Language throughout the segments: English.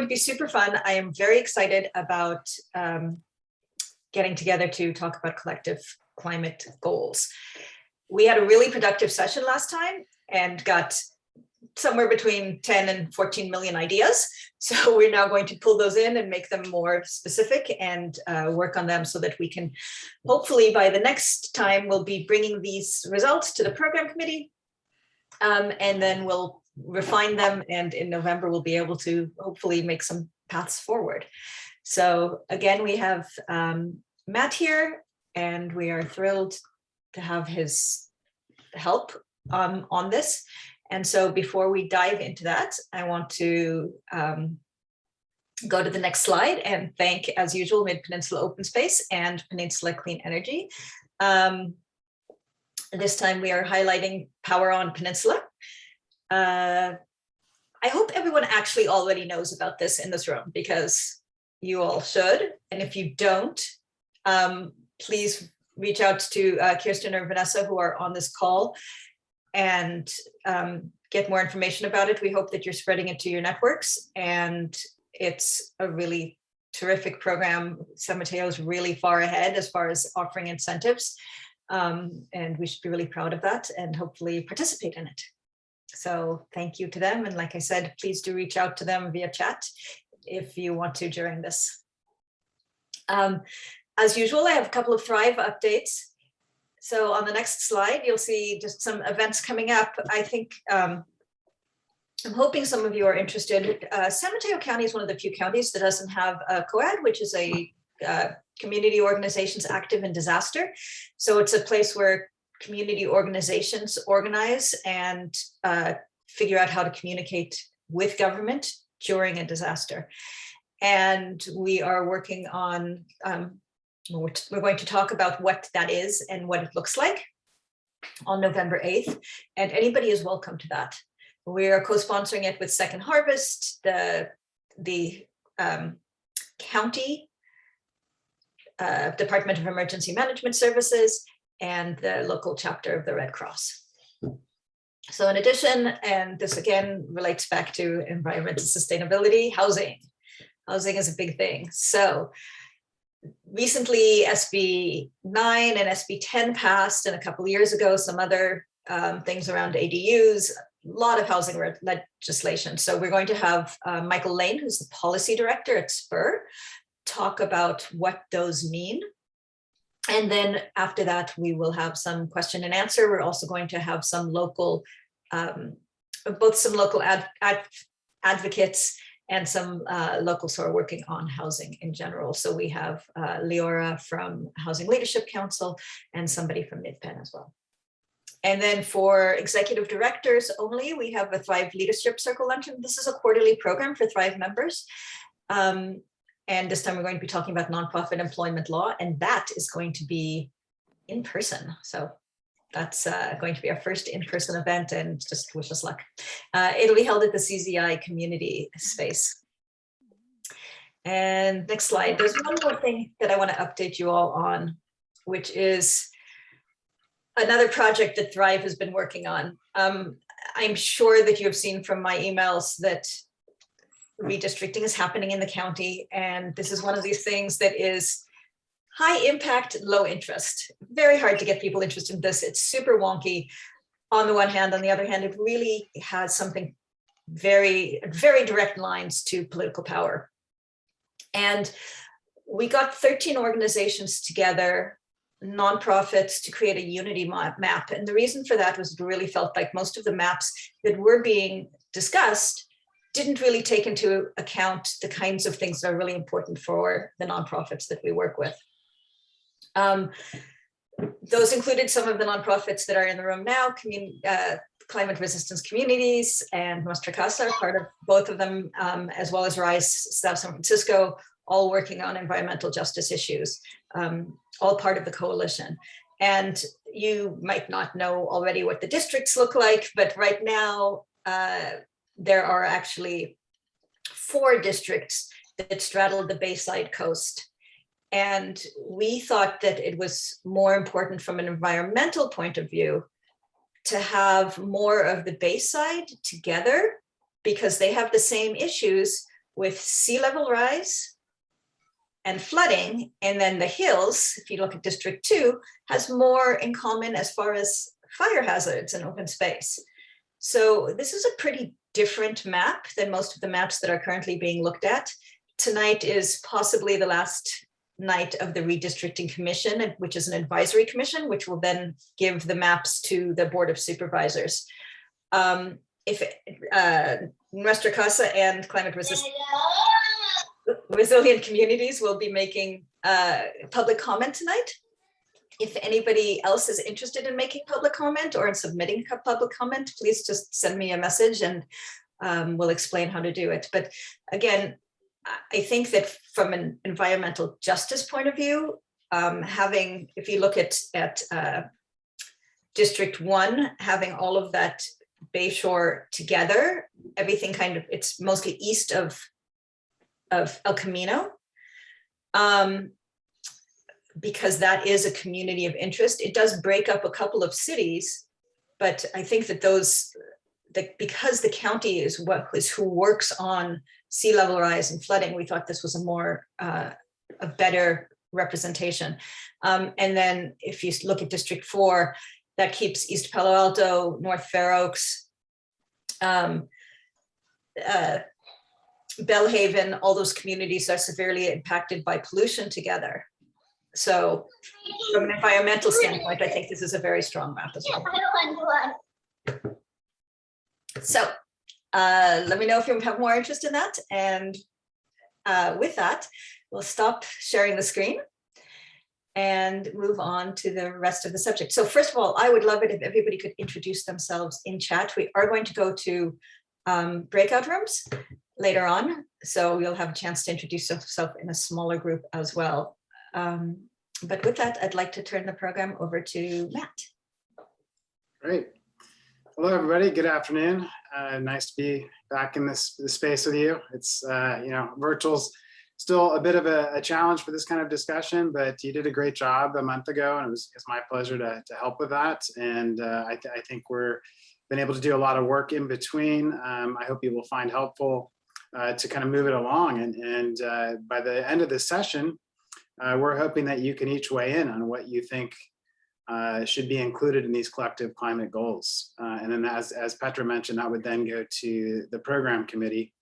to be super fun. I am very excited about getting together to talk about collective climate goals. We had a really productive session last time and got somewhere between 10 and 14 million ideas. So we're now going to pull those in and make them more specific and work on them so that we can, hopefully by the next time, we'll be bringing these results to the program committee. And then we'll refine them, and in November we'll be able to hopefully make some paths forward. So again, we have Matt here, and we are thrilled to have his help on this. And so before we dive into that, I want to go to the next slide and thank, as usual, Mid-Peninsula Open Space and Peninsula Clean Energy. This time we are highlighting Power on Peninsula. I hope everyone actually already knows about this in this room, because you all should. And if you don't, please reach out to Kirsten or Vanessa, who are on this call, and get more information about it. We hope that you're spreading it to your networks, and it's a really terrific program. San Mateo is really far ahead as far as offering incentives, and we should be really proud of that and hopefully participate in it. So thank you to them. And like I said, please do reach out to them via chat if you want to during this. As usual, I have a couple of Thrive updates. So on the next slide, you'll see just some events coming up. I think I'm hoping some of you are interested. San Mateo County is one of the few counties that doesn't have a COAD, which is a community organizations active in disaster. So it's a place where community organizations organize and figure out how to communicate with government during a disaster. And we are working on, we're going to talk about what that is and what it looks like on November 8th. And anybody is welcome to that. We are co-sponsoring it with Second Harvest, the county Department of Emergency Management Services, and the local chapter of the Red Cross. So in addition, and this again relates back to environmental sustainability, housing. Housing is a big thing. So recently SB 9 and SB 10 passed, and a couple of years ago, some other things around ADUs, a lot of housing legislation. So we're going to have Michael Lane, who's the policy director at SPUR, talk about what those mean. And then after that, we will have some question and answer. We're also going to have some local, both some local advocates and some locals who are working on housing in general. So we have Leora from Housing Leadership Council and somebody from MidPen as well. And then for executive directors only, we have a Thrive Leadership Circle luncheon. This is a quarterly program for Thrive members. And this time we're going to be talking about nonprofit employment law, and that is going to be in person. So that's going to be our first in-person event, and just wish us luck. It'll be held at the CZI community space. And next slide. There's one more thing that I want to update you all on, which is another project that Thrive has been working on. I'm sure that you have seen from my emails that redistricting is happening in the county, and this is one of these things that is high impact, low interest. Very hard to get people interested in this. It's super wonky on the one hand. On the other hand, it really has something very, very direct lines to political power. And we got 13 organizations together, nonprofits, to create a unity map. And the reason for that was it really felt like most of the maps that were being discussed didn't really take into account the kinds of things that are really important for the nonprofits that we work with. Those included some of the nonprofits that are in the room now, Climate Resistance Communities and Nuestra Casa, part of both of them, as well as RISE South San Francisco, all working on environmental justice issues, all part of the coalition. And you might not know already what the districts look like, but right now, there are actually 4 districts that straddle the Bayside coast. And we thought that it was more important from an environmental point of view to have more of the Bayside together, because they have the same issues, with sea level rise and flooding. And then the hills, if you look at District 2, has more in common as far as fire hazards and open space. So this is a pretty different map than most of the maps that are currently being looked at. Tonight is possibly the last night of the redistricting commission, which is an advisory commission, which will then give the maps to the Board of Supervisors. If Nuestra Casa and Climate Resilient Communities will be making public comment tonight. If anybody else is interested in making public comment or in submitting public comment, please just send me a message and we'll explain how to do it. But again, I think that from an environmental justice point of view, if you look at District 1, having all of that Bayshore together, everything it's mostly east of El Camino, because that is a community of interest. It does break up a couple of cities, but I think that because the county is who works on sea level rise and flooding, we thought this was a better representation. And then if you look at District 4, that keeps East Palo Alto, North Fair Oaks, Bellhaven, all those communities are severely impacted by pollution together. So from an environmental standpoint, I think this is a very strong map as well. So let me know if you have more interest in that. And with that, we'll stop sharing the screen and move on to the rest of the subject. So first of all, I would love it if everybody could introduce themselves in chat. We are going to go to breakout rooms later on, so you'll have a chance to introduce yourself in a smaller group as well. But with that, I'd like to turn the program over to Matt. Great. Hello, everybody. Good afternoon. Nice to be back in this space with you. It's, virtual's still a bit of a challenge for this kind of discussion, but you did a great job a month ago, and it's my pleasure to help with that. And I think we're been able to do a lot of work in between. I hope you will find helpful to kind of move it along. And by the end of this session, we're hoping that you can each weigh in on what you think should be included in these collective climate goals. And then as Petra mentioned, that would then go to the program committee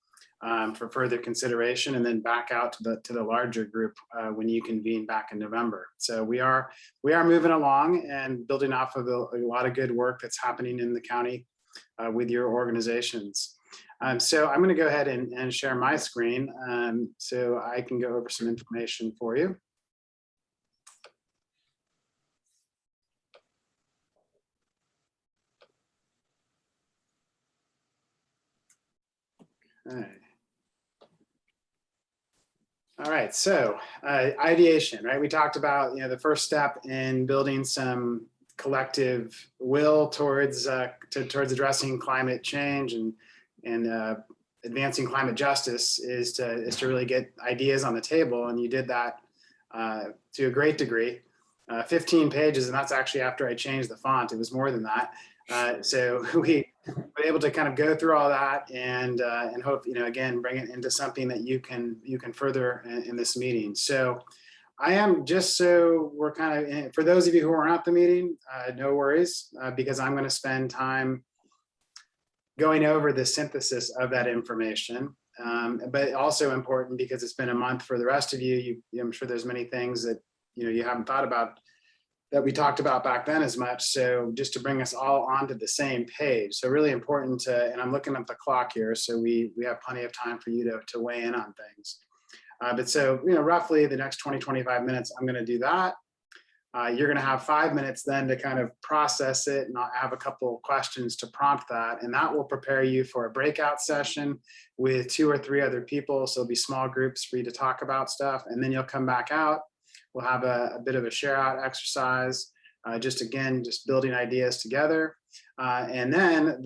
for further consideration, and then back out to the larger group when you convene back in November. So we are moving along and building off of a lot of good work that's happening in the county with your organizations. So I'm going to go ahead and share my screen so I can go over some information for you. Okay. All right, so ideation, right? We talked about the first step in building some collective will towards addressing climate change and advancing climate justice is to really get ideas on the table, and you did that to a great degree. 15 pages, and that's actually after I changed the font. It was more than that. So we were able to kind of go through all that and hope, again, bring it into something that you can further in this meeting. So I am just so we're kind of, for those of you who are not at the meeting, no worries, because I'm going to spend time going over the synthesis of that information. But also important because it's been a month for the rest of you. I'm sure there's many things that you haven't thought about that we talked about back then as much. So just to bring us all onto the same page. So really important to, and I'm looking at the clock here, so we have plenty of time for you to weigh in on things. But so, roughly the next 20-25 minutes, I'm going to do that. You're going to have 5 minutes then to kind of process it, and I'll have a couple of questions to prompt that. And that will prepare you for a breakout session with 2 or 3 other people. So it'll be small groups for you to talk about stuff. And then you'll come back out. We'll have a bit of a share out exercise, just building ideas together. And then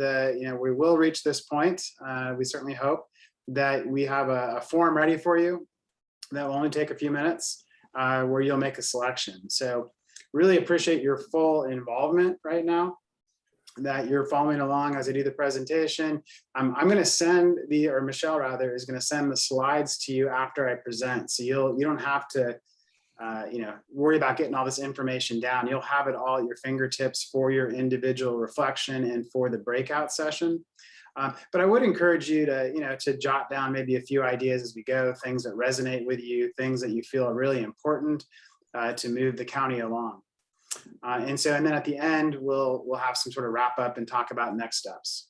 we will reach this point. We certainly hope that we have a form ready for you that will only take a few minutes where you'll make a selection. So really appreciate your full involvement right now. that you're following along as I do the presentation. I'm going to send or Michelle rather, is going to send the slides to you after I present. So you don't have to, worry about getting all this information down. You'll have it all at your fingertips for your individual reflection and for the breakout session. But I would encourage you to, to jot down maybe a few ideas as we go, things that resonate with you, things that you feel are really important to move the county along. And then at the end, we'll have some sort of wrap up and talk about next steps.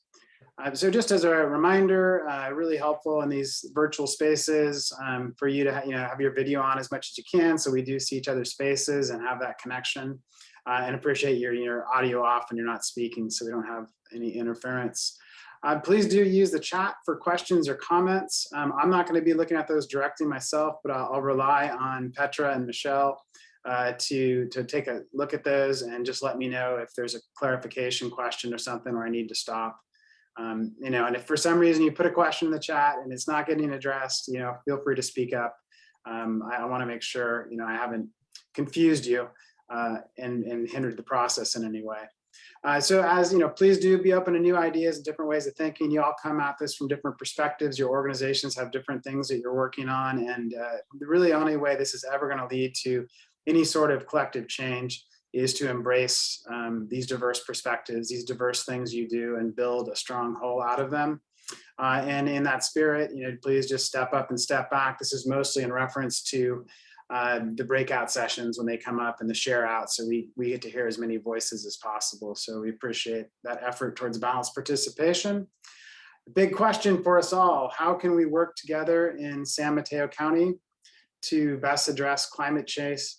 So just as a reminder, really helpful in these virtual spaces for you to have your video on as much as you can, so we do see each other's faces and have that connection. And appreciate your audio off when you're not speaking, so we don't have any interference. Please do use the chat for questions or comments. I'm not going to be looking at those directly myself, but I'll rely on Petra and Michelle to take a look at those and just let me know if there's a clarification question or something or I need to stop. And if for some reason you put a question in the chat and it's not getting addressed, feel free to speak up. I want to make sure, I haven't confused you and hindered the process in any way. So as please do be open to new ideas and different ways of thinking. You all come at this from different perspectives. Your organizations have different things that you're working on. And the really only way this is ever going to lead to any sort of collective change is to embrace these diverse perspectives, these diverse things you do, and build a strong whole out of them. And in that spirit, please just step up and step back. This is mostly in reference to the breakout sessions when they come up and the share out. So we get to hear as many voices as possible. So we appreciate that effort towards balanced participation. The big question for us all: how can we work together in San Mateo County to best address climate change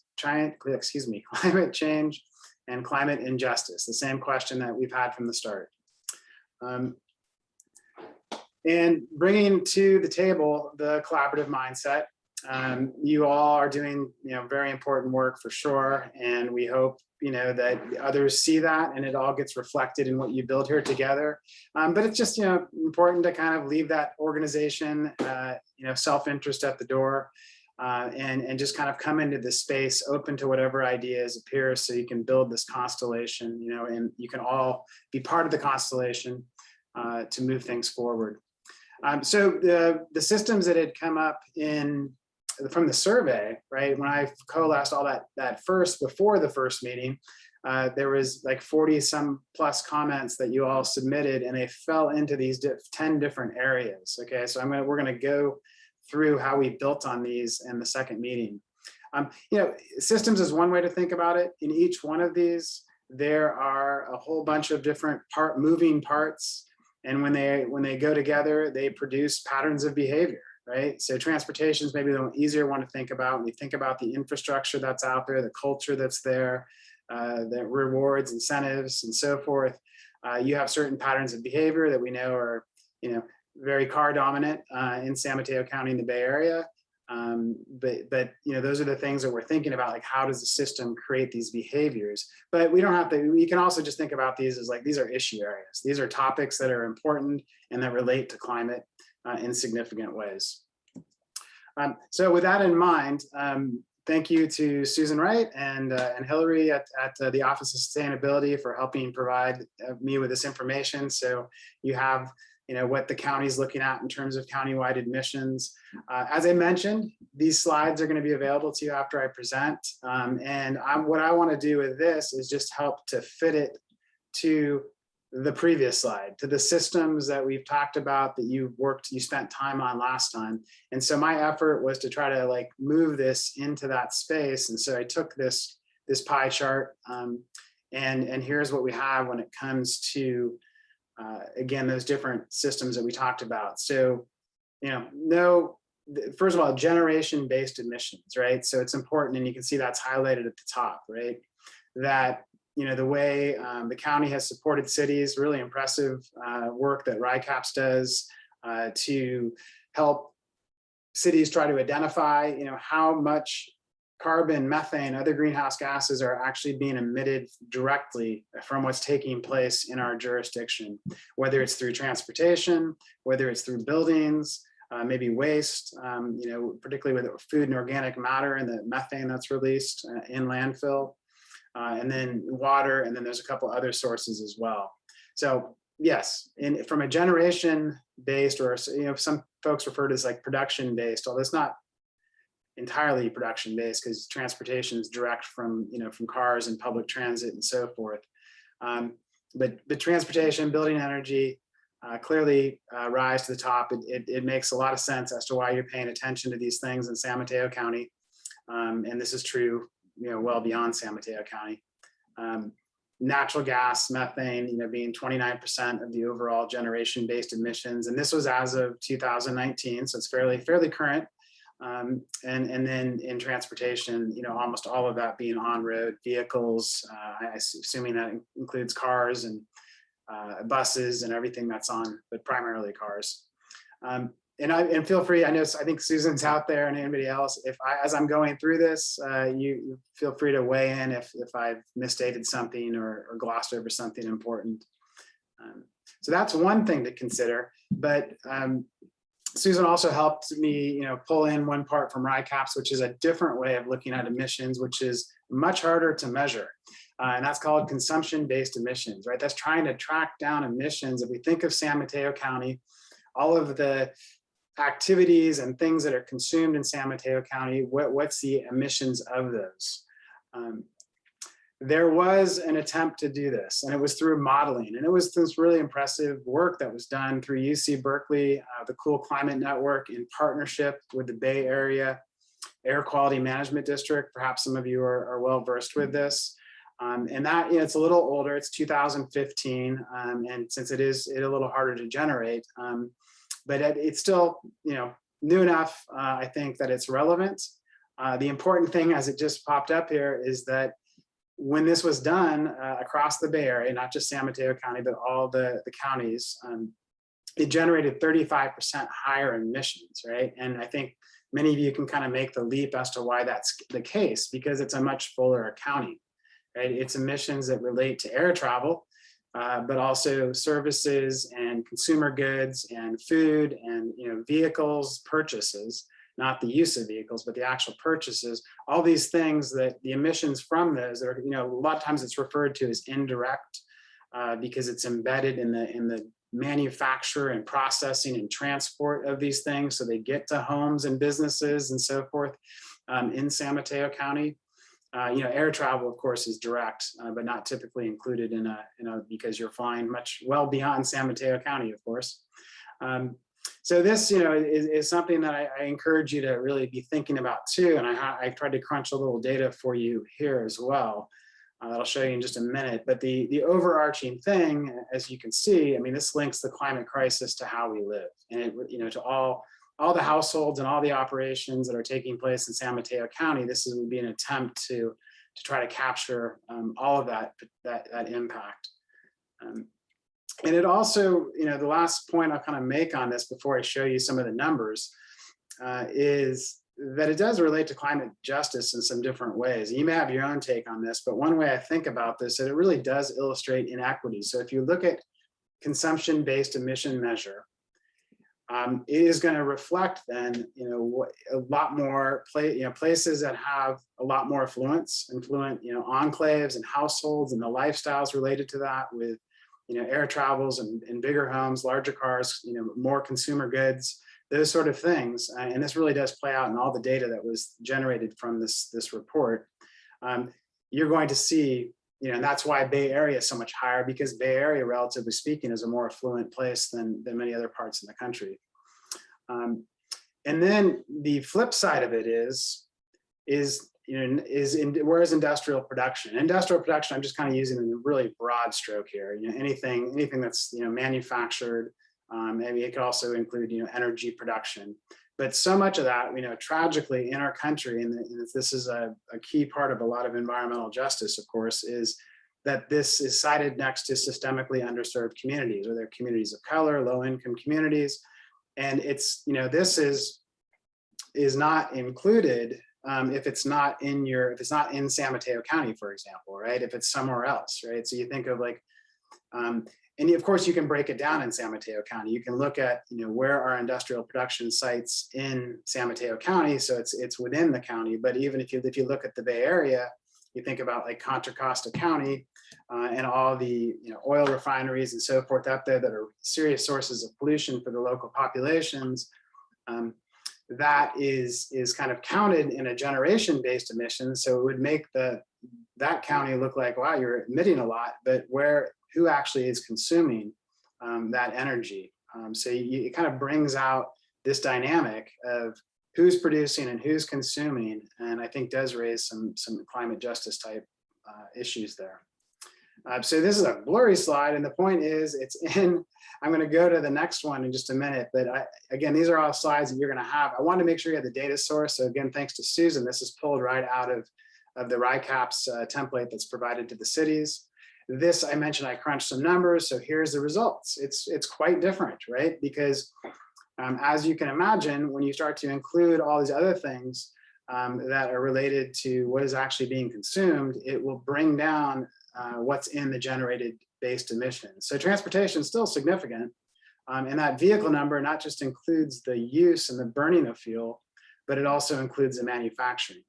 and climate injustice? The same question that we've had from the start. And bringing to the table the collaborative mindset. You all are doing, very important work for sure. And we hope, that others see that and it all gets reflected in what you build here together. But it's just, important to kind of leave that organization, self-interest at the door. And just kind of come into this space open to whatever ideas appear, so you can build this constellation, and you can all be part of the constellation to move things forward. So the systems that had come up from the survey, right, when I coalesced all that before the first meeting, there was like 40 some plus comments that you all submitted, and they fell into these 10 different areas. Okay, so we're gonna go through how we built on these in the second meeting. Systems is one way to think about it. In each one of these, there are a whole bunch of different moving parts. And when they go together, they produce patterns of behavior, right? So transportation is maybe the easier one to think about. When you think about the infrastructure that's out there, the culture that's there, the rewards, incentives, and so forth, you have certain patterns of behavior that we know are, very car dominant in San Mateo County in the Bay Area. But those are the things that we're thinking about, like how does the system create these behaviors? But we don't have to, we can also just think about these as like, these are issue areas. These are topics that are important and that relate to climate in significant ways. So with that in mind, thank you to Susan Wright and Hillary at the Office of Sustainability for helping provide me with this information. So you have what the county is looking at in terms of countywide admissions. As I mentioned, these slides are going to be available to you after I present. And what I want to do with this is just help to fit it to the previous slide, to the systems that we've talked about that you spent time on last time. And so my effort was to try to move this into that space. And so I took this pie chart and here's what we have when it comes to again, those different systems that we talked about. So, first of all, generation-based emissions, right? So it's important, and you can see that's highlighted at the top, right? That, the way the county has supported cities, really impressive work that RICAPS does to help cities try to identify, how much carbon, methane, other greenhouse gases are actually being emitted directly from what's taking place in our jurisdiction, whether it's through transportation, whether it's through buildings, maybe waste, particularly with food and organic matter and the methane that's released in landfill, and then water, and then there's a couple other sources as well. So yes, from a generation based, or some folks refer to as like production based, although it's not entirely production based because transportation is direct from from cars and public transit and so forth. But transportation, building energy, clearly rise to the top. It makes a lot of sense as to why you're paying attention to these things in San Mateo County, and this is true, well beyond San Mateo County. Natural gas, methane, being 29% of the overall generation-based emissions, and this was as of 2019, so it's fairly current. And then in transportation, almost all of that being on-road vehicles, assuming that includes cars and buses and everything that's on, but primarily cars. And feel free, I think Susan's out there and anybody else, as I'm going through this, you feel free to weigh in if I've misstated something or glossed over something important. So that's one thing to consider, but Susan also helped me, pull in one part from RICAPS, which is a different way of looking at emissions, which is much harder to measure. And that's called consumption-based emissions, right? That's trying to track down emissions. If we think of San Mateo County, all of the activities and things that are consumed in San Mateo County, what's the emissions of those? There was an attempt to do this, and it was through modeling. And it was this really impressive work that was done through UC Berkeley, the Cool Climate Network, in partnership with the Bay Area Air Quality Management District. Perhaps some of you are well versed with this. And that, it's a little older, it's 2015. And since it is a little harder to generate, but it's still, new enough, I think, that it's relevant. The important thing, as it just popped up here, is that when this was done across the Bay Area, not just San Mateo County, but all the counties, it generated 35% higher emissions, right? And I think many of you can kind of make the leap as to why that's the case, because it's a much fuller county, right? It's emissions that relate to air travel, but also services and consumer goods and food and vehicles purchases, not the use of vehicles, but the actual purchases. All these things, that the emissions from those are, a lot of times it's referred to as indirect because it's embedded in the manufacture and processing and transport of these things, so they get to homes and businesses and so forth in San Mateo County. Air travel, of course, is direct, but not typically included in because you're flying well beyond San Mateo County, of course. So this, is something that I encourage you to really be thinking about too. And I tried to crunch a little data for you here as well. That I'll show you in just a minute. But the overarching thing, as you can see, this links the climate crisis to how we live, and it, to all the households and all the operations that are taking place in San Mateo County. This would be an attempt to try to capture all of that impact. And it also, the last point I'll kind of make on this before I show you some of the numbers is that it does relate to climate justice in some different ways. You may have your own take on this, but one way I think about this, that it really does illustrate inequity. So if you look at consumption-based emission measure, it is going to reflect then, a lot more places that have a lot more affluent, enclaves and households and the lifestyles related to that, with air travels and bigger homes, larger cars, more consumer goods, those sort of things. And this really does play out in all the data that was generated from this report. You're going to see, and that's why Bay Area is so much higher, because Bay Area, relatively speaking, is a more affluent place than many other parts in the country. And then the flip side of it is whereas industrial production, I'm just kind of using a really broad stroke here. Anything that's manufactured. Maybe it could also include energy production. But so much of that, tragically in our country, and this is a key part of a lot of environmental justice, of course, is that this is cited next to systemically underserved communities, or they're communities of color, low-income communities, and it's this is not included. If it's not in San Mateo County, for example, right? If it's somewhere else, right? So you think of and of course you can break it down in San Mateo County. You can look at, where are industrial production sites in San Mateo County. So it's within the county. But even if you look at the Bay Area, You think about like Contra Costa County and all the oil refineries and so forth up there that are serious sources of pollution for the local populations. That is kind of counted in a generation-based emission. So it would make that county look like, wow, you're emitting a lot, but who actually is consuming that energy? So it kind of brings out this dynamic of who's producing and who's consuming, and I think does raise some climate justice type issues there. So this is a blurry slide, and the point is I'm going to go to the next one in just a minute, but again, these are all slides that you're going to have. I wanted to make sure you had the data source. So again, thanks to Susan, this is pulled right out of the RICAPS template that's provided to the cities. This, I mentioned, I crunched some numbers. So here's the results. It's quite different, right? Because as you can imagine, when you start to include all these other things that are related to what is actually being consumed, it will bring down what's in the generated based emissions. So transportation is still significant. And that vehicle number not just includes the use and the burning of fuel, but it also includes the manufacturing,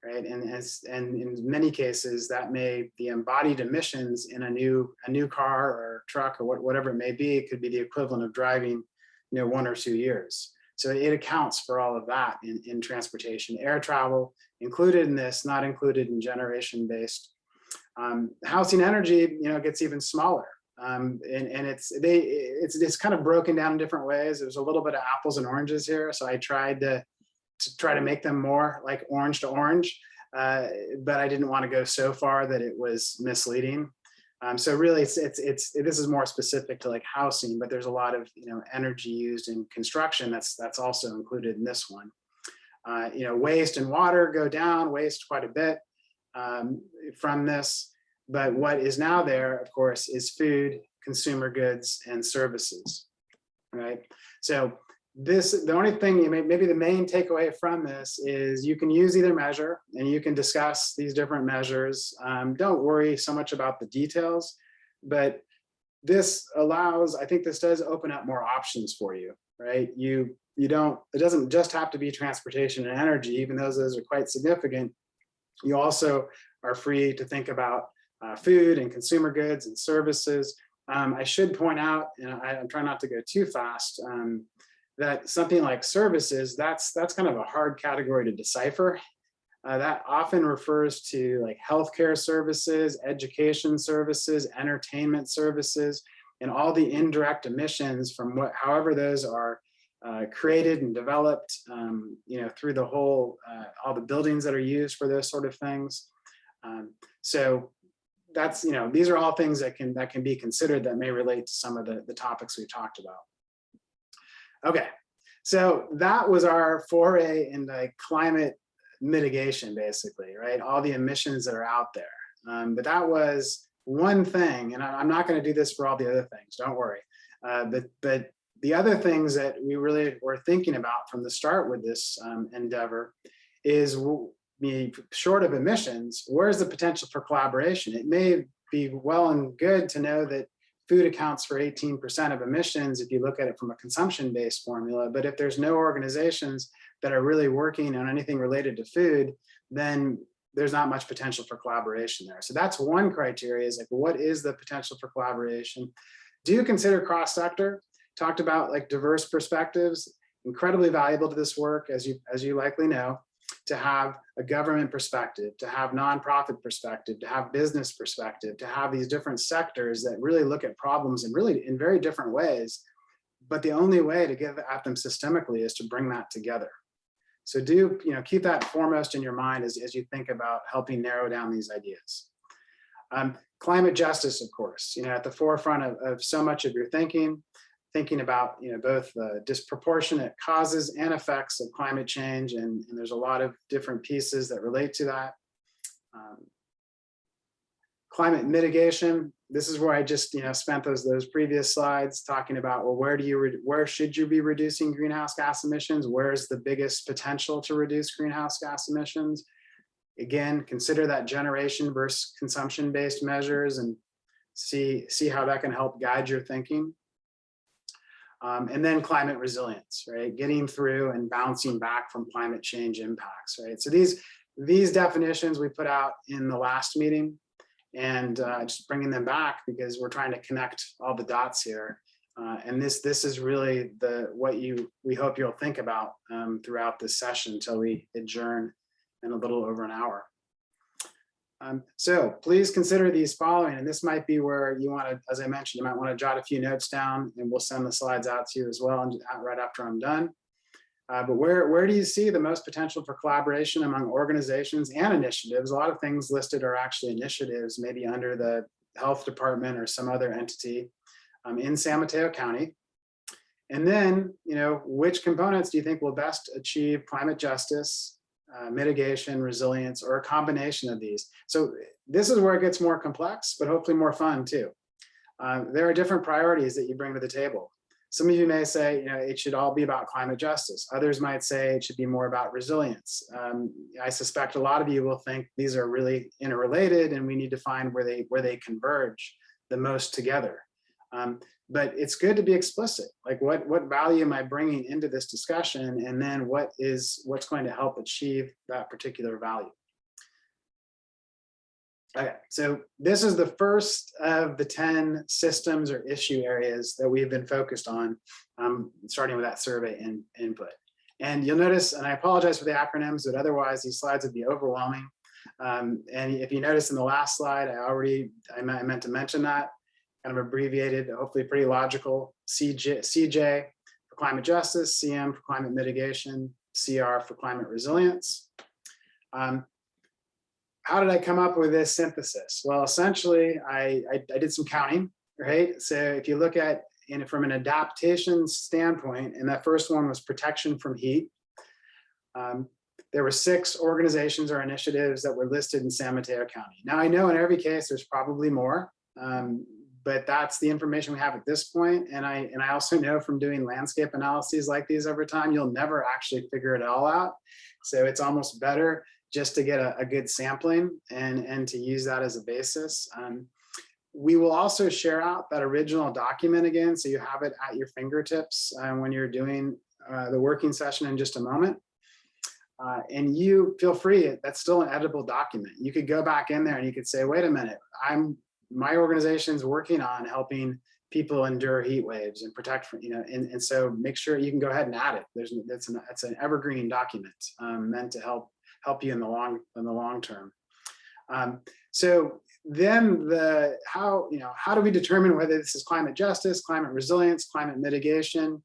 right? And in many cases, that the embodied emissions in a new car or truck or whatever it may be, it could be the equivalent of driving 1 or 2 years. So it accounts for all of that in transportation. Air travel included in this, not included in generation-based. Housing energy, gets even smaller, and it's kind of broken down in different ways. There's a little bit of apples and oranges here, so I tried to make them more like orange to orange, but I didn't want to go so far that it was misleading. So really, this is more specific to like housing, but there's a lot of energy used in construction that's also included in this one. Waste and water go down, waste quite a bit from this, but what is now there, of course, is food, consumer goods, and services, right? So the only thing, maybe the main takeaway from this is you can use either measure and you can discuss these different measures. Don't worry so much about the details, but this I think this does open up more options for you, right? It doesn't just have to be transportation and energy, even though those are quite significant. You also are free to think about food and consumer goods and services. I should point out, and I'm trying not to go too fast, that something like services, that's kind of a hard category to decipher. That often refers to like healthcare services, education services, entertainment services, and all the indirect emissions from however those are created and developed, through the whole, all the buildings that are used for those sort of things. So that's, these are all things that can be considered that may relate to some of the topics we've talked about. Okay, so that was our foray into climate mitigation, basically, right? All the emissions that are out there. But that was one thing, and I'm not going to do this for all the other things, don't worry. But the other things that we really were thinking about from the start with this endeavor is, short of emissions, where's the potential for collaboration? It may be well and good to know that food accounts for 18% of emissions if you look at it from a consumption-based formula, but if there's no organizations that are really working on anything related to food, then there's not much potential for collaboration there. So that's one criteria, is like, what is the potential for collaboration? Do consider cross-sector. Talked about like diverse perspectives, incredibly valuable to this work, as you likely know, to have a government perspective, to have nonprofit perspective, to have business perspective, to have these different sectors that really look at problems in very different ways. But the only way to get at them systemically is to bring that together. So keep that foremost in your mind as you think about helping narrow down these ideas. Climate justice, of course, at the forefront of so much of your thinking about both the disproportionate causes and effects of climate change, and there's a lot of different pieces that relate to that. Climate mitigation, this is where I just spent those previous slides talking about, well, where should you be reducing greenhouse gas emissions? Where's the biggest potential to reduce greenhouse gas emissions? Again, consider that generation versus consumption-based measures and see how that can help guide your thinking. And then climate resilience, right? Getting through and bouncing back from climate change impacts, right? So These definitions we put out in the last meeting, and just bringing them back because we're trying to connect all the dots here. And this is really what we hope you'll think about throughout this session until we adjourn in a little over an hour. So please consider these following, and this might be where you want to, as I mentioned, you might want to jot a few notes down, and we'll send the slides out to you as well and right after I'm done. But where do you see the most potential for collaboration among organizations and initiatives? A lot of things listed are actually initiatives, maybe under the health department or some other entity in San Mateo County. And then, which components do you think will best achieve climate justice, mitigation, resilience, or a combination of these? So this is where it gets more complex, but hopefully more fun too. There are different priorities that you bring to the table. Some of you may say, it should all be about climate justice. Others might say it should be more about resilience. I suspect a lot of you will think these are really interrelated and we need to find where they converge the most together. But it's good to be explicit. Like what value am I bringing into this discussion? And then what's going to help achieve that particular value? Okay, so this is the first of the 10 systems or issue areas that we've been focused on, starting with that survey input. And you'll notice, and I apologize for the acronyms, but otherwise these slides would be overwhelming. And if you notice in the last slide, I meant to mention that, kind of abbreviated, hopefully pretty logical, CJ for climate justice, CM for climate mitigation, CR for climate resilience. How did I come up with this synthesis? Well, essentially, I did some counting, right? So if you look at from an adaptation standpoint, and that first one was protection from heat, there were 6 organizations or initiatives that were listed in San Mateo County. Now, I know in every case there's probably more, but that's the information we have at this point. And I also know from doing landscape analyses like these over time, you'll never actually figure it all out. So it's almost better just to get a good sampling and to use that as a basis. We will also share out that original document again, so you have it at your fingertips when you're doing the working session in just a moment. And you feel free, that's still an editable document. You could go back in there and you could say, wait a minute, my organization's working on helping people endure heat waves and protect from, and so make sure you can go ahead and add it. It's an evergreen document meant to help you in the long term. So then how do we determine whether this is climate justice, climate resilience, climate mitigation?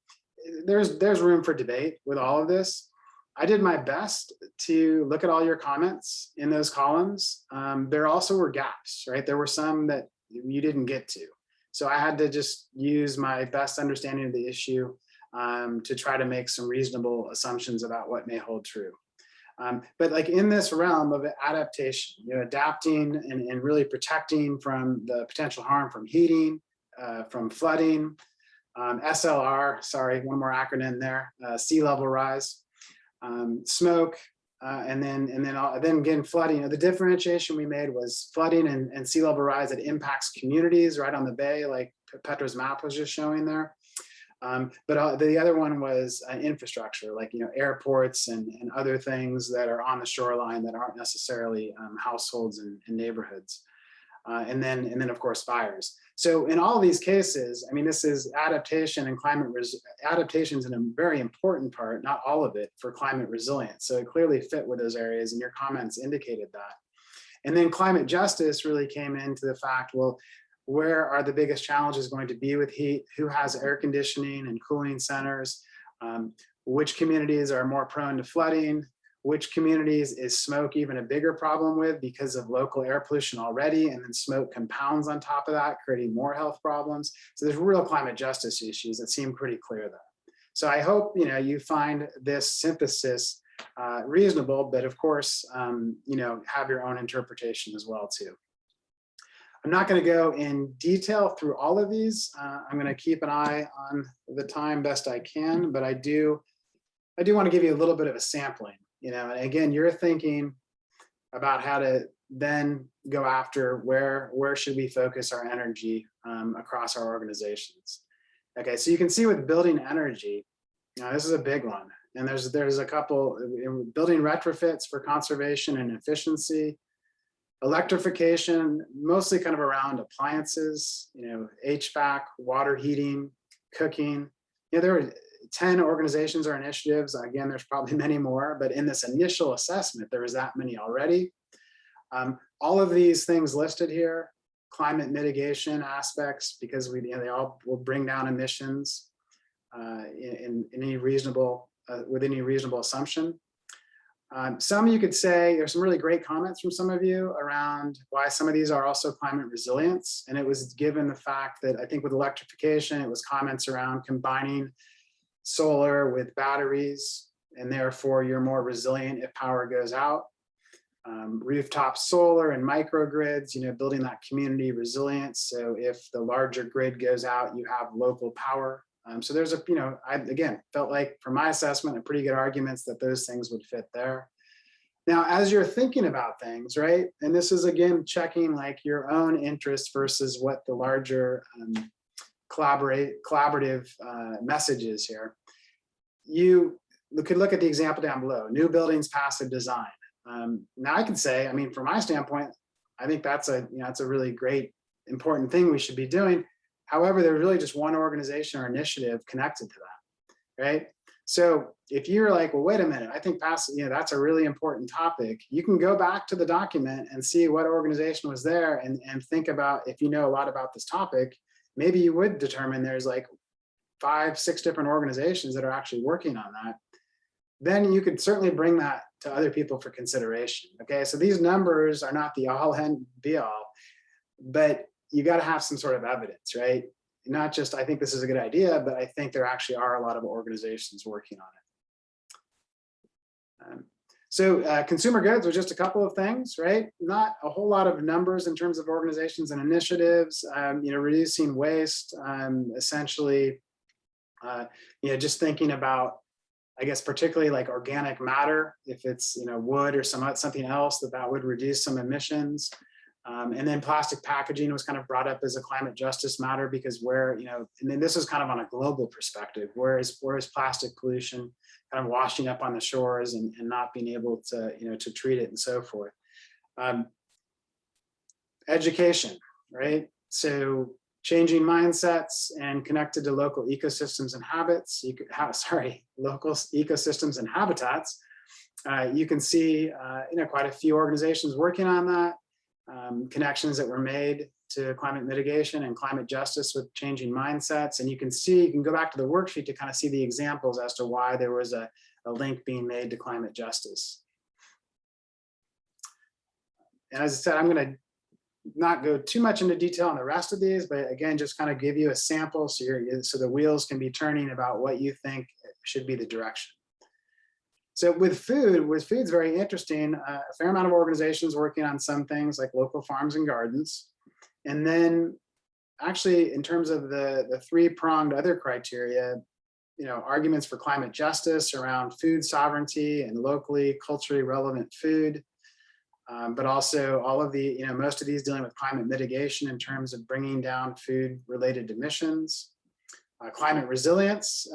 There's room for debate with all of this. I did my best to look at all your comments in those columns. There also were gaps, right? There were some that you didn't get to. So I had to just use my best understanding of the issue to try to make some reasonable assumptions about what may hold true. But like in this realm of adaptation, adapting and really protecting from the potential harm from heating, from flooding, SLR, sorry, one more acronym there, sea level rise, smoke, and then again flooding. The differentiation we made was flooding and sea level rise that impacts communities right on the bay, like Petra's map was just showing there. But the other one was infrastructure, like airports and other things that are on the shoreline that aren't necessarily households and neighborhoods, and then of course fires. So in all of these cases, I mean, this is adaptation and adaptations in a very important part, not all of it, for climate resilience. So it clearly fit with those areas, and your comments indicated that. And then climate justice really came into the fact, well, where are the biggest challenges going to be with heat? Who has air conditioning and cooling centers? Which communities are more prone to flooding? Which communities is smoke even a bigger problem with because of local air pollution already? And then smoke compounds on top of that, creating more health problems. So there's real climate justice issues that seem pretty clear there. So I hope you find this synthesis reasonable, but of course, have your own interpretation as well too. I'm not going to go in detail through all of these. I'm going to keep an eye on the time best I can, but I do want to give you a little bit of a sampling, and again, you're thinking about how to then go after where should we focus our energy across our organizations. Okay, so you can see with building energy, this is a big one. And there's a couple, building retrofits for conservation and efficiency, electrification, mostly kind of around appliances, HVAC, water heating, cooking. There are 10 organizations or initiatives. Again, there's probably many more, but in this initial assessment, there was that many already. All of these things listed here, climate mitigation aspects, because they all will bring down emissions in any reasonable, with any reasonable assumption. Some you could say, there's some really great comments from some of you around why some of these are also climate resilience. And it was given the fact that I think with electrification, it was comments around combining solar with batteries, and therefore you're more resilient if power goes out. Rooftop solar and microgrids, building that community resilience. So if the larger grid goes out, you have local power. So there's I again felt like from my assessment, a pretty good arguments that those things would fit there. Now, as you're thinking about things, right? And this is again, checking like your own interest versus what the larger collaborative message is here. You could look at the example down below, new buildings, passive design. Now I could say, from my standpoint, I think that's a really great, important thing we should be doing. However, there's really just one organization or initiative connected to that, right? So if you're like, well, wait a minute, I think passive, that's a really important topic. You can go back to the document and see what organization was there and think about, if you know a lot about this topic, maybe you would determine there's like 5, 6 different organizations that are actually working on that. Then you could certainly bring that to other people for consideration. Okay, so these numbers are not the all and be all, but you got to have some sort of evidence, right? Not just, I think this is a good idea, but I think there actually are a lot of organizations working on it. So consumer goods was just a couple of things, right? Not a whole lot of numbers in terms of organizations and initiatives, reducing waste, essentially, just thinking about, I guess, particularly like organic matter, if it's, wood or something else that would reduce some emissions. And then plastic packaging was kind of brought up as a climate justice matter, because and then this is kind of on a global perspective, where is plastic pollution kind of washing up on the shores and not being able to, to treat it and so forth. Education, right? So changing mindsets and connected to local ecosystems and habits. Local ecosystems and habitats. You can see, quite a few organizations working on that. Connections that were made to climate mitigation and climate justice with changing mindsets. And you can go back to the worksheet to kind of see the examples as to why there was a link being made to climate justice. And as I said, I'm going to not go too much into detail on the rest of these, but again, just kind of give you a sample so the wheels can be turning about what you think should be the direction. So with food's very interesting. A fair amount of organizations working on some things like local farms and gardens. And then actually in terms of the 3-pronged other criteria, arguments for climate justice around food sovereignty and locally, culturally relevant food. But also all of the, most of these dealing with climate mitigation in terms of bringing down food related emissions. Climate resilience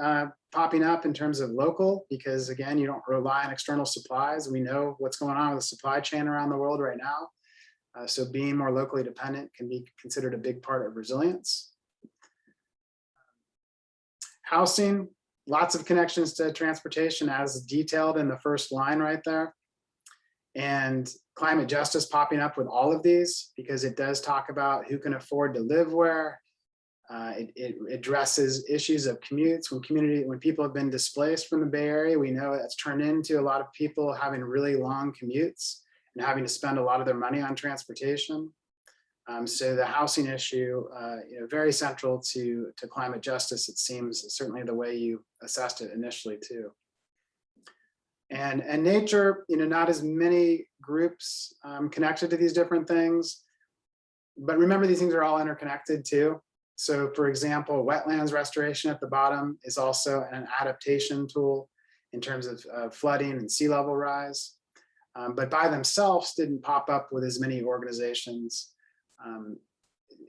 popping up in terms of local, because again, you don't rely on external supplies. We know what's going on with the supply chain around the world right now. So being more locally dependent can be considered a big part of resilience. Housing, lots of connections to transportation as detailed in the first line right there. And climate justice popping up with all of these, because it does talk about who can afford to live where. It addresses issues of commutes. When people have been displaced from the Bay Area, we know that's turned into a lot of people having really long commutes and having to spend a lot of their money on transportation. So the housing issue, very central to climate justice, it seems, certainly the way you assessed it initially too. And nature, not as many groups connected to these different things, but remember these things are all interconnected too. So for example, wetlands restoration at the bottom is also an adaptation tool in terms of flooding and sea level rise, but by themselves didn't pop up with as many organizations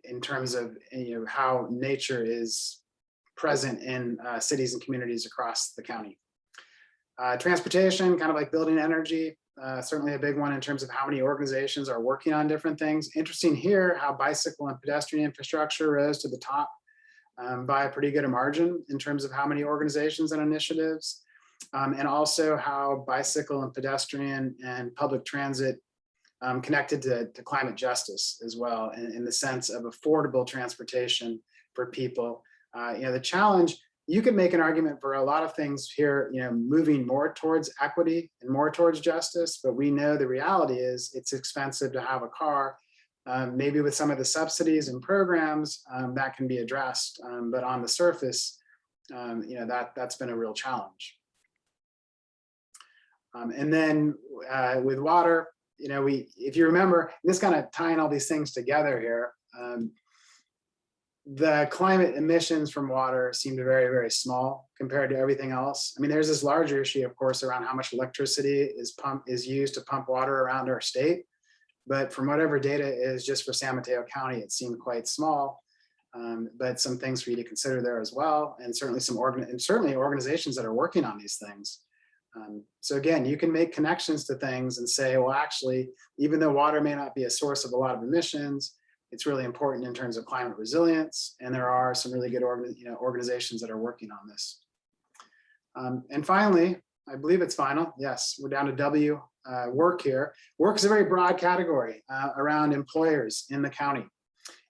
in terms of how nature is present in cities and communities across the county. Transportation, kind of like building energy, certainly a big one in terms of how many organizations are working on different things. Interesting here how bicycle and pedestrian infrastructure rose to the top by a pretty good margin in terms of how many organizations and initiatives, and also how bicycle and pedestrian and public transit connected to climate justice as well, in the sense of affordable transportation for people. The challenge, you could make an argument for a lot of things here, moving more towards equity and more towards justice, but we know the reality is it's expensive to have a car. Maybe with some of the subsidies and programs that can be addressed, but on the surface, that's been a real challenge. And then with water, if you remember, this kind of tying all these things together here, the climate emissions from water seem very, very small compared to everything else. I mean, there's this larger issue, of course, around how much electricity is used to pump water around our state. But from whatever data is just for San Mateo County, it seemed quite small. But some things for you to consider there as well, and certainly certainly organizations that are working on these things. So again, you can make connections to things and say, well, actually, even though water may not be a source of a lot of emissions, it's really important in terms of climate resilience. And there are some really good organizations that are working on this. And finally, I believe it's final. Yes, we're down to W, work here. Work is a very broad category around employers in the county.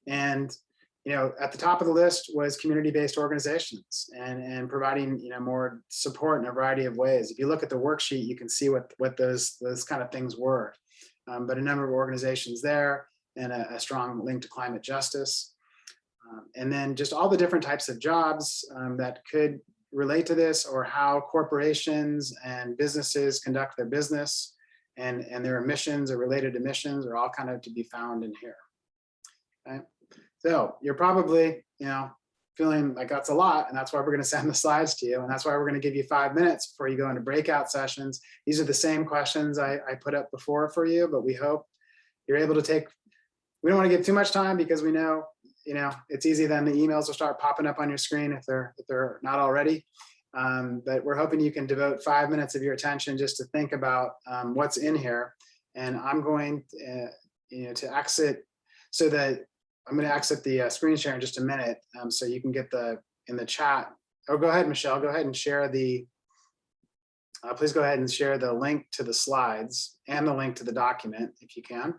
And at the top of the list was community-based organizations and providing more support in a variety of ways. If you look at the worksheet, you can see what those kind of things were. But a number of organizations there, and a strong link to climate justice. And then just all the different types of jobs that could relate to this, or how corporations and businesses conduct their business, and their emissions or related emissions are all kind of to be found in here. Okay. So you're probably, feeling like that's a lot, and that's why we're going to send the slides to you, and that's why we're going to give you 5 minutes before you go into breakout sessions. These are the same questions I put up before for you, but we hope you're able to take. We don't want to give too much time because we know, it's easy then the emails will start popping up on your screen if they're not already. But we're hoping you can devote 5 minutes of your attention just to think about what's in here. And I'm going to exit, so that I'm going to exit the screen share in just a minute, so you can get in the chat. Oh, go ahead, Michelle. Go ahead and share please go ahead and share the link to the slides and the link to the document if you can.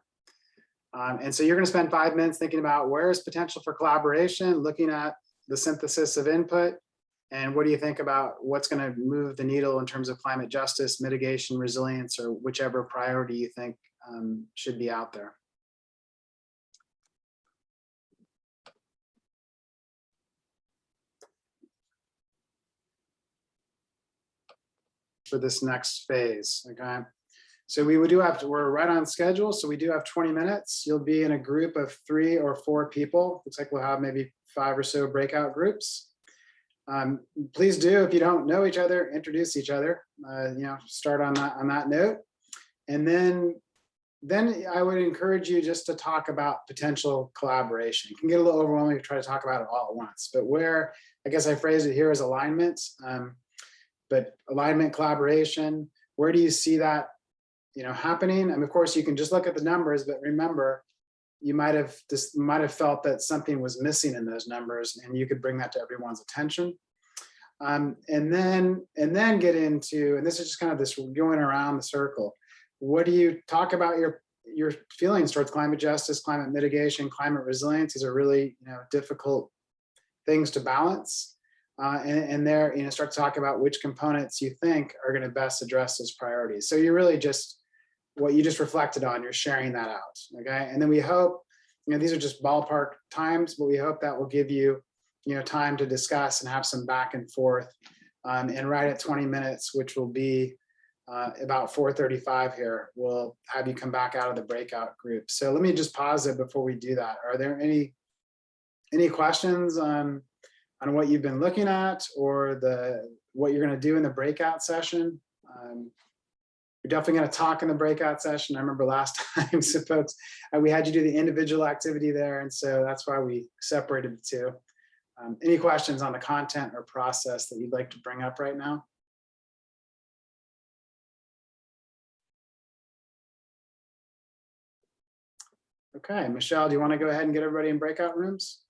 And so you're going to spend 5 minutes thinking about where is potential for collaboration, looking at the synthesis of input, and what do you think about what's going to move the needle in terms of climate justice, mitigation, resilience, or whichever priority you think should be out there. For this next phase, okay? So we're right on schedule. So we do have 20 minutes. You'll be in a group of 3 or 4 people. Looks like we'll have maybe 5 or so breakout groups. Please do, if you don't know each other, introduce each other, start on that note. And then I would encourage you just to talk about potential collaboration. It can get a little overwhelming to try to talk about it all at once, but where, I guess I phrased it here as alignment, but alignment, collaboration, where do you see that happening? And of course, you can just look at the numbers, but remember, you might have felt that something was missing in those numbers, and you could bring that to everyone's attention. And then get into, and this is just kind of this going around the circle. What do you talk about your feelings towards climate justice, climate mitigation, climate resilience? These are really difficult things to balance. And there, start to talk about which components you think are going to best address those priorities. So you're really just what you just reflected on, you're sharing that out, okay? And then we hope, these are just ballpark times, but we hope that will give you, time to discuss and have some back and forth. And right at 20 minutes, which will be about 4:35 here, we'll have you come back out of the breakout group. So let me just pause it before we do that. Are there any questions on what you've been looking at, or what you're going to do in the breakout session? You're definitely going to talk in the breakout session. I remember last time, so folks, we had you do the individual activity there, and so that's why we separated the two. Any questions on the content or process that you'd like to bring up right now? Okay, Michelle, do you want to go ahead and get everybody in breakout rooms?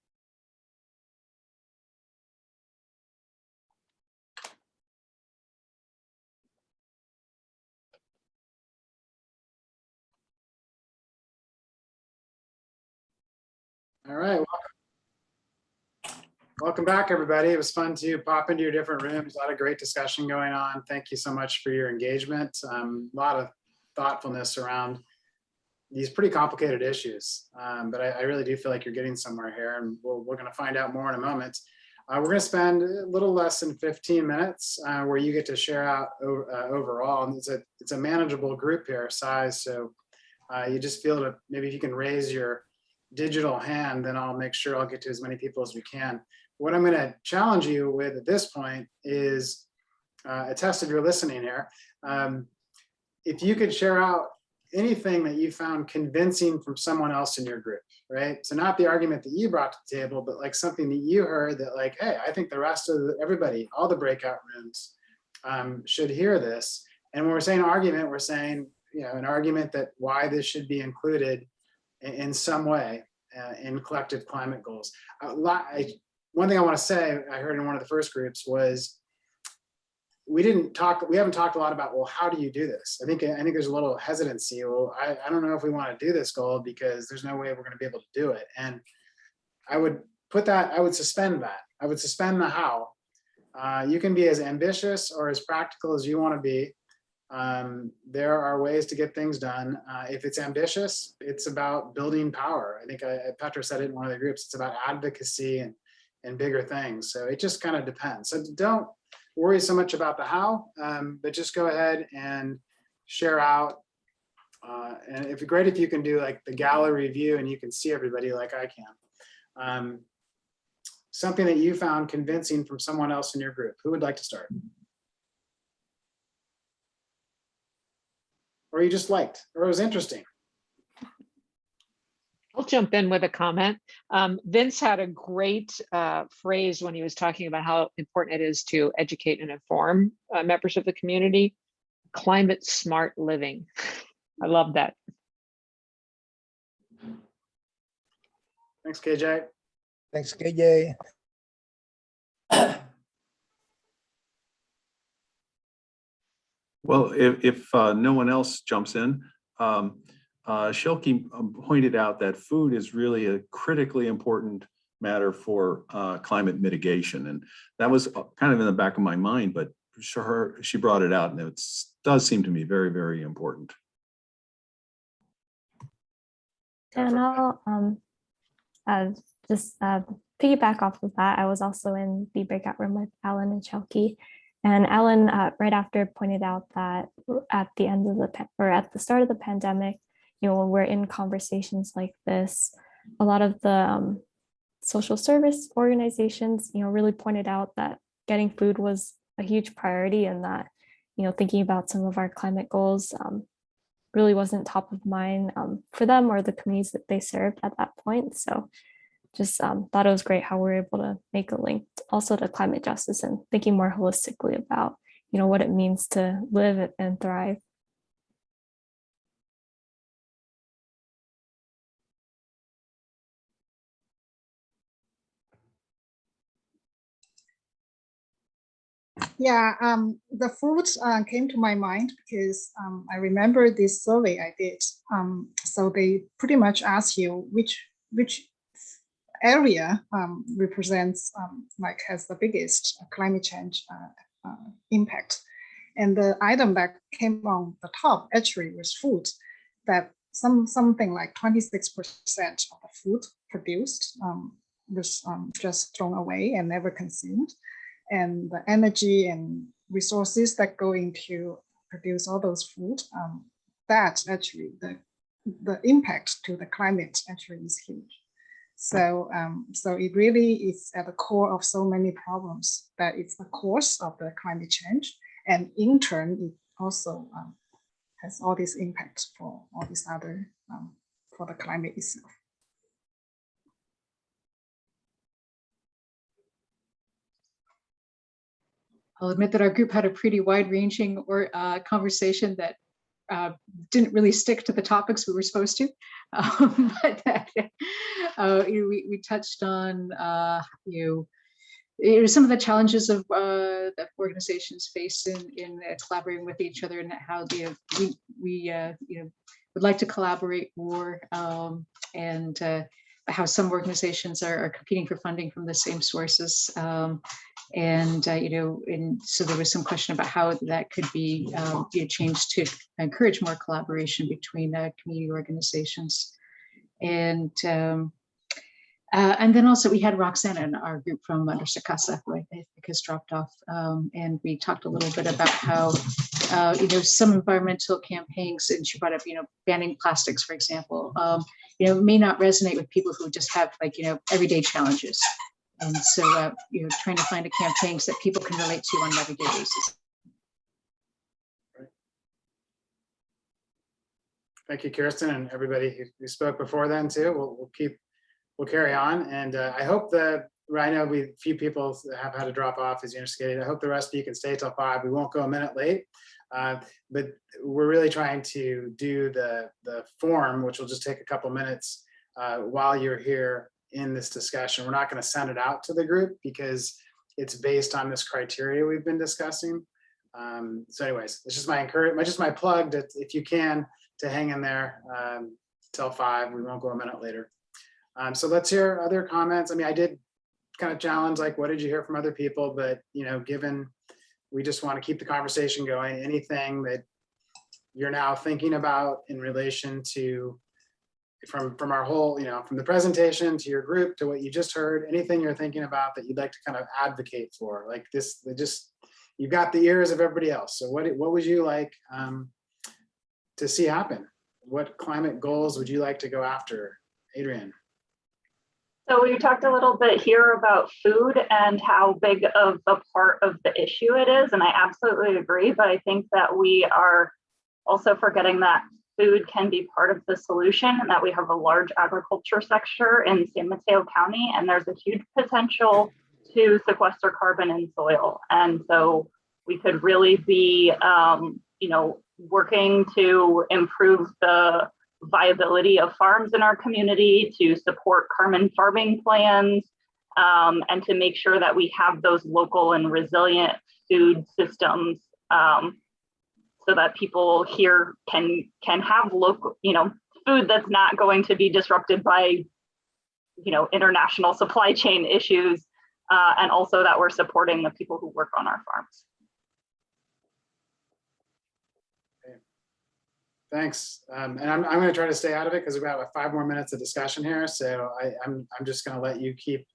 All right, welcome back, everybody. It was fun to pop into your different rooms. A lot of great discussion going on. Thank you so much for your engagement. A lot of thoughtfulness around these pretty complicated issues, but I really do feel like you're getting somewhere here, and we're going to find out more in a moment. We're going to spend a little less than 15 minutes where you get to share out overall, and it's a manageable group here size, so you just feel that maybe if you can raise your digital hand, then I'll make sure I'll get to as many people as we can. What I'm going to challenge you with at this point is a test of your listening here. If you could share out anything that you found convincing from someone else in your group, right? So not the argument that you brought to the table, but like something that you heard that like, hey, I think the rest of everybody, all the breakout rooms should hear this. And when we're saying argument, we're saying, an argument that why this should be included in some way in collective climate goals. One thing I want to say, I heard in one of the first groups was, we haven't talked a lot about, well, how do you do this? I think there's a little hesitancy. Well, I don't know if we want to do this goal because there's no way we're going to be able to do it. And I would suspend that. I would suspend the how. You can be as ambitious or as practical as you want to be. There are ways to get things done. If it's ambitious, it's about building power. I think Petra said it in one of the groups, it's about advocacy and bigger things. So it just kind of depends. So don't worry so much about the how, but just go ahead and share out. And it'd be great if you can do like the gallery view and you can see everybody like I can. Something that you found convincing from someone else in your group. Who would like to start? Or you just liked, or it was interesting. I'll jump in with a comment. Vince had a great phrase when he was talking about how important it is to educate and inform members of the community. Climate smart living. I love that. Thanks, KJ. Thanks, KJ. Well, if no one else jumps in, Shelky pointed out that food is really a critically important matter for climate mitigation. And that was kind of in the back of my mind, but she brought it out, and it does seem to me very, very important. And I'll just piggyback off of that. I was also in the breakout room with Alan and Shelky. And Alan, right after, pointed out that at the end of at the start of the pandemic, when we're in conversations like this, a lot of the social service organizations, really pointed out that getting food was a huge priority, and that, thinking about some of our climate goals really wasn't top of mind for them or the communities that they served at that point. So just thought it was great how we're able to make a link also to climate justice and thinking more holistically about, what it means to live and thrive. Yeah, the food came to my mind because I remember this survey I did. So they pretty much ask you which area represents has the biggest climate change impact, and the item that came on the top actually was food. That something like 26% of the food produced was just thrown away and never consumed. And the energy and resources that go into produce all those food, that actually the impact to the climate actually is huge. So so it really is at the core of so many problems, that it's the cause of the climate change, and in turn it also has all these impacts for all these other for the climate itself. I'll admit that our group had a pretty wide-ranging conversation that didn't really stick to the topics we were supposed to. But we touched on some of the challenges of that organizations face in collaborating with each other, and how we would like to collaborate more, and how some organizations are competing for funding from the same sources. And so there was some question about how that could be changed to encourage more collaboration between community organizations. And then also we had Roxana in our group from Under Casa, who I think has dropped off. And we talked a little bit about how, some environmental campaigns, and she brought up, banning plastics, for example, may not resonate with people who just have everyday challenges. And so, trying to find campaigns that people can relate to on an everyday basis. Thank you, Kirsten, and everybody who spoke before then too. We'll carry on, and I hope that I know a few people have had to drop off, as you indicated. I hope the rest of you can stay till 5. We won't go a minute late, but we're really trying to do the form, which will just take a couple minutes while you're here in this discussion. We're not going to send it out to the group because it's based on this criteria we've been discussing. So anyways, it's just my encouragement, just my plug that if you can, to hang in there till 5. We won't go a minute later. So let's hear other comments. I mean, I did kind of challenge, like, what did you hear from other people? But, given we just want to keep the conversation going, anything that you're now thinking about in relation to, from our whole, from the presentation to your group to what you just heard, anything you're thinking about that you'd like to kind of advocate for, like this, you've got the ears of everybody else. So what would you like to see happen? What climate goals would you like to go after? Adrian. So we talked a little bit here about food and how big of a part of the issue it is, and I absolutely agree, but I think that we are also forgetting that food can be part of the solution, and that we have a large agriculture sector in San Mateo County, and there's a huge potential to sequester carbon in soil. And so we could really be, working to improve the viability of farms in our community, to support carbon farming plans, and to make sure that we have those local and resilient food systems, so that people here can have local, food that's not going to be disrupted by, international supply chain issues, and also that we're supporting the people who work on our farms. Thanks. And I'm going to try to stay out of it because we've got 5 more minutes of discussion here. So I'm just going to let you keep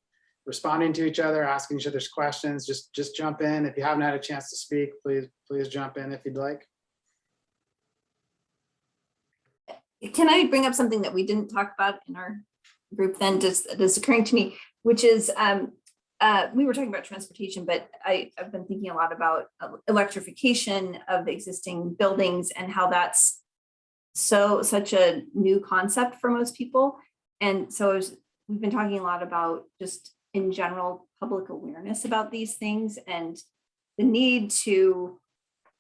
responding to each other, asking each other's questions. Just jump in. If you haven't had a chance to speak, please jump in if you'd like. Can I bring up something that we didn't talk about in our group then, just that's occurring to me, which is we were talking about transportation, but I've been thinking a lot about electrification of existing buildings and how that's such a new concept for most people. And so we've been talking a lot about just in general public awareness about these things and the need to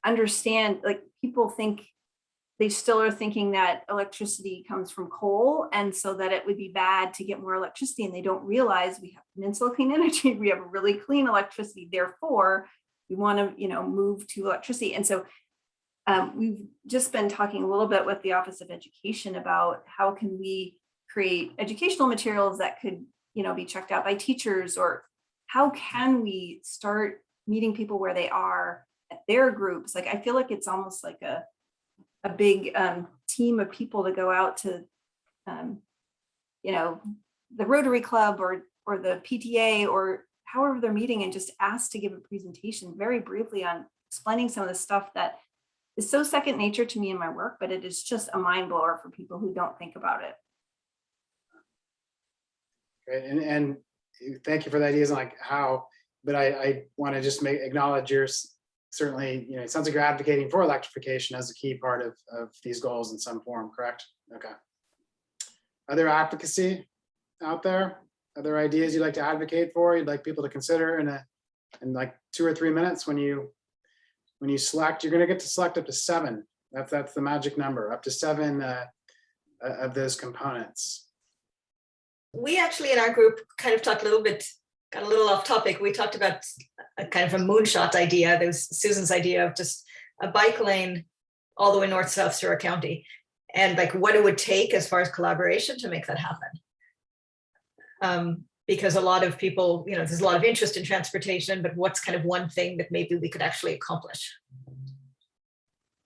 understand, like, people think they still are thinking that electricity comes from coal, and so that it would be bad to get more electricity, and they don't realize we have peninsula clean energy, we have really clean electricity, therefore we want to move to electricity. And so we've just been talking a little bit with the Office of Education about how can we create educational materials that could be checked out by teachers, or how can we start meeting people where they are at their groups. Like, I feel like it's almost like a big team of people to go out to the Rotary Club or the PTA or however they're meeting, and just ask to give a presentation very briefly on explaining some of the stuff that is so second nature to me in my work, but it is just a mind blower for people who don't think about it. Great, and thank you for the ideas on like how, but I want to just acknowledge yours. Certainly, it sounds like you're advocating for electrification as a key part of these goals in some form, correct? Okay. Other advocacy out there? Other ideas you'd like to advocate for, you'd like people to consider in like 2 or 3 minutes when you select, you're going to get to select up to 7 That's the magic number, up to 7 of those components. We actually in our group kind of talked a little bit, got a little off topic. We talked about a kind of a moonshot idea. There was Susan's idea of just a bike lane all the way north-south through our county, and like what it would take as far as collaboration to make that happen. Because a lot of people, you know, there's a lot of interest in transportation, but what's kind of one thing that maybe we could actually accomplish?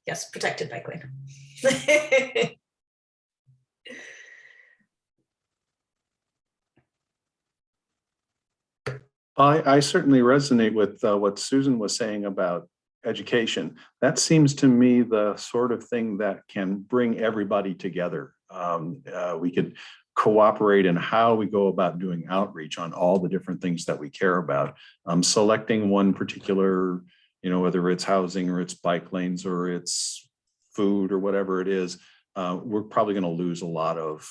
Yes, protected bike lane. I certainly resonate with what Susan was saying about education. That seems to me the sort of thing that can bring everybody together. We could cooperate in how we go about doing outreach on all the different things that we care about. Selecting one particular, you know, whether it's housing or it's bike lanes or it's food or whatever it is, we're probably going to lose a lot of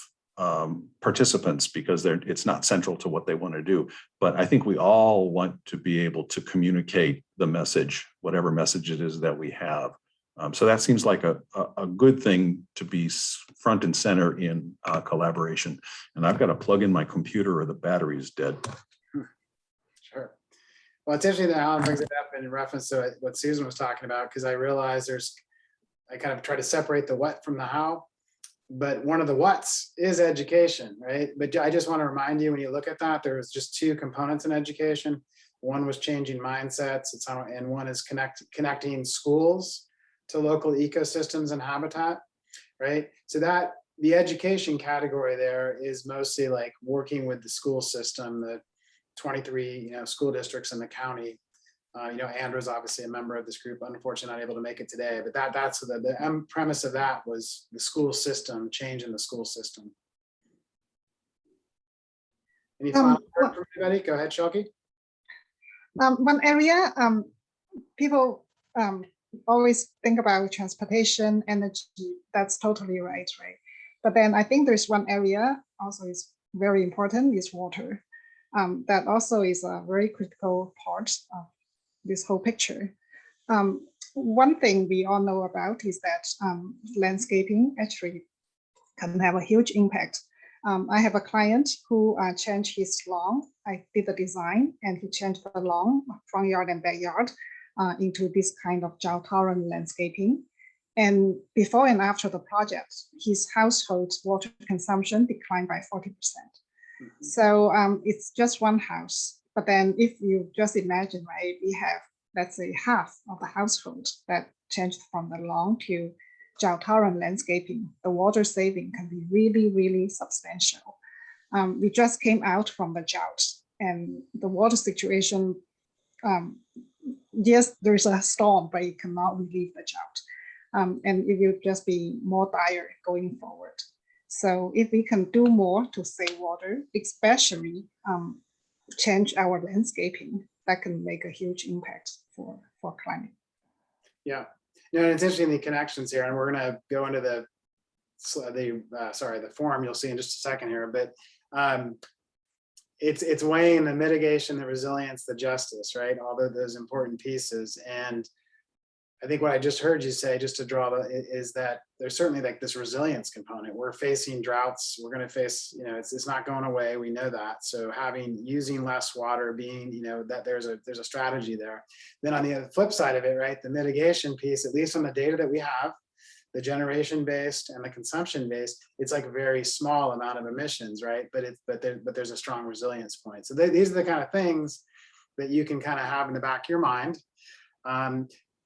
participants because it's not central to what they want to do. But I think we all want to be able to communicate the message, whatever message it is that we have. So that seems like a good thing to be front and center in collaboration. And I've got to plug in my computer or the battery is dead. Sure. Well, it's interesting that Alan brings it up in reference to what Susan was talking about, because I realize I kind of try to separate the what from the how. But one of the what's is education, right? But I just want to remind you, when you look at that, there was just 2 components in education. One was changing mindsets, and one is connecting schools to local ecosystems and habitat, right? So that the education category there is mostly like working with the school system, the 23 school districts in the county. Andrew's obviously a member of this group, unfortunately not able to make it today, but that's the premise of that was the school system, change in the school system. Any final word from anybody? Go ahead, Shelky. One area people always think about transportation, energy. That's totally right? But then I think there's one area also is very important, is water. That also is a very critical part of this whole picture. One thing we all know about is that landscaping actually can have a huge impact. I have a client who changed his lawn. I did the design and he changed the lawn, front yard and backyard, into this kind of drought-tolerant landscaping. And before and after the project, his household water consumption declined by 40%. Mm-hmm. So it's just one house. But then if you just imagine, right, we have, let's say, half of the household that changed from the lawn to drought-tolerant landscaping, the water saving can be really, really substantial. We just came out from the drought and the water situation, yes, there's a storm, but it cannot relieve the drought. And it will just be more dire going forward. So if we can do more to save water, especially change our landscaping, that can make a huge impact for climate. Yeah, it's interesting, the connections here, and we're going to go into the form you'll see in just a second here, but it's weighing the mitigation, the resilience, the justice, right? All those important pieces. And I think what I just heard you say, just to draw is that there's certainly like this resilience component. We're facing droughts. We're going to face, it's not going away. We know that. So using less water, being, that there's a strategy there. Then on the flip side of it, right, the mitigation piece, at least on the data that we have, the generation based and the consumption based, it's like a very small amount of emissions, right? But there's a strong resilience point. So these are the kind of things that you can kind of have in the back of your mind.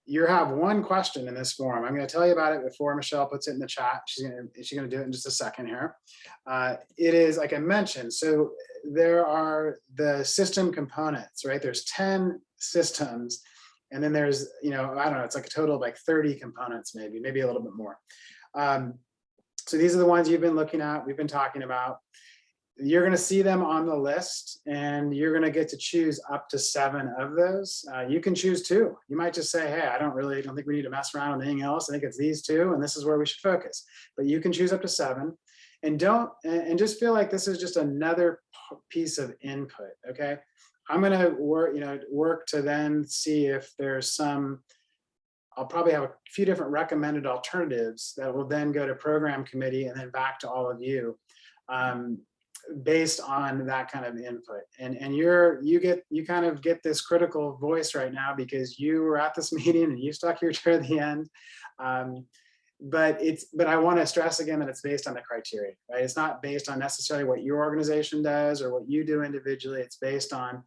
You have one question in this forum. I'm going to tell you about it before Michelle puts it in the chat. She's going to do it in just a second here. It is, like I mentioned, so there are the system components, right? There's 10 systems, and then there's, I don't know, it's like a total of like 30 components, maybe a little bit more. So these are the ones you've been looking at, we've been talking about. You're going to see them on the list, and you're going to get to choose up to 7 of those. You can choose 2. You might just say, hey, I don't think we need to mess around with anything else. I think it's these 2, and this is where we should focus. But you can choose up to 7, and just feel like this is just another piece of input. Okay, I'm going to work to then see if there's some I'll probably have a few different recommended alternatives that will then go to program committee and then back to all of you, based on that kind of input. And you kind of get this critical voice right now because you were at this meeting and you stuck your chair at the end. But I want to stress again that it's based on the criteria, right? It's not based on necessarily what your organization does or what you do individually. It's based on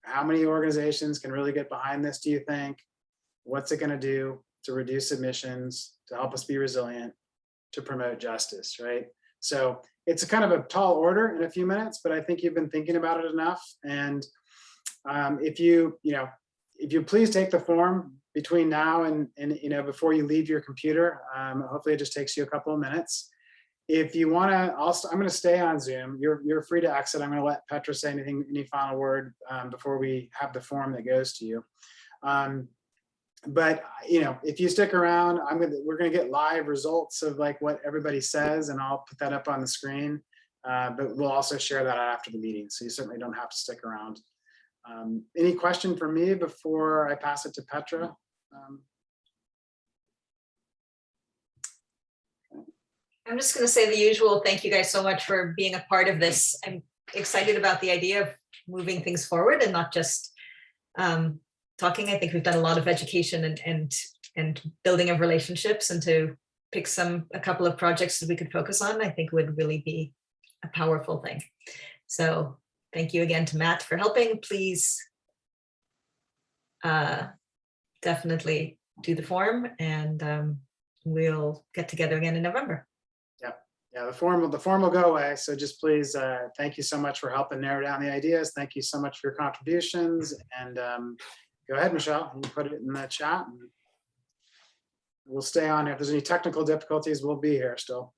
how many organizations can really get behind this, do you think? What's it going to do to reduce emissions, to help us be resilient, to promote justice, right? So it's a kind of a tall order in a few minutes, but I think you've been thinking about it enough. And if you please take the form between now and before you leave your computer, hopefully it just takes you a couple of minutes. If you want to, I'm going to stay on Zoom. You're free to exit. I'm going to let Petra say any final word before we have the form that goes to you. But if you stick around, we're going to get live results of like what everybody says, and I'll put that up on the screen. But we'll also share that after the meeting, so you certainly don't have to stick around. Any question for me before I pass it to Petra? I'm just going to say the usual. Thank you guys so much for being a part of this. I'm excited about the idea of moving things forward and not just talking. I think we've done a lot of education and building of relationships, and to pick a couple of projects that we could focus on, I think would really be a powerful thing. So thank you again to Matt for helping. Please definitely do the form, and we'll get together again in November. Yeah, the form will go away. So just please, thank you so much for helping narrow down the ideas. Thank you so much for your contributions. And go ahead, Michelle, you can put it in the chat. And we'll stay on. If there's any technical difficulties, we'll be here still.